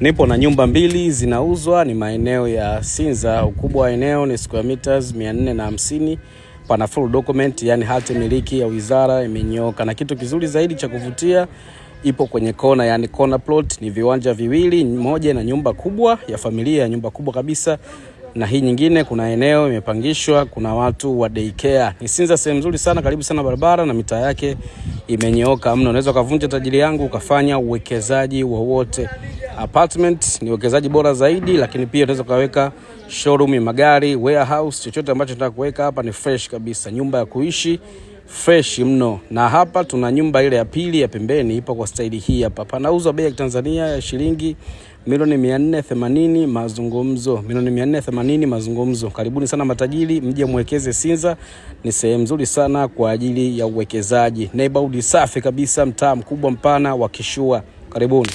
Nipo na nyumba mbili zinauzwa, ni maeneo ya Sinza. Ukubwa wa eneo ni square meters 450. Pana full document, yani hati miliki ya wizara imenyooka. Na kitu kizuri zaidi cha kuvutia, ipo kwenye kona, yani corner plot. Ni viwanja viwili, moja na nyumba kubwa ya familia, nyumba kubwa kabisa. Na hii nyingine kuna eneo imepangishwa, kuna watu wa daycare. Ni Sinza, sehemu nzuri sana, karibu sana barabara na mitaa yake imenyooka mno. Unaweza kuvunja tajiri yangu ukafanya uwekezaji wowote. Apartment ni uwekezaji bora zaidi, lakini pia unaweza kaweka showroom ya magari, warehouse, chochote ambacho tunataka kuweka hapa ni fresh kabisa. Nyumba ya kuishi fresh mno. Na hapa tuna nyumba ile ya pili ya pembeni, ipo kwa staili hii hapa. Panauzwa bei ya Tanzania ya shilingi milioni 480 mazungumzo. Milioni 480 mazungumzo. Karibuni sana matajiri, mje mwekeze Sinza. Ni sehemu nzuri sana kwa ajili ya uwekezaji. Neighborhood safi kabisa, mtaa mkubwa mpana wa Kishua. Karibuni.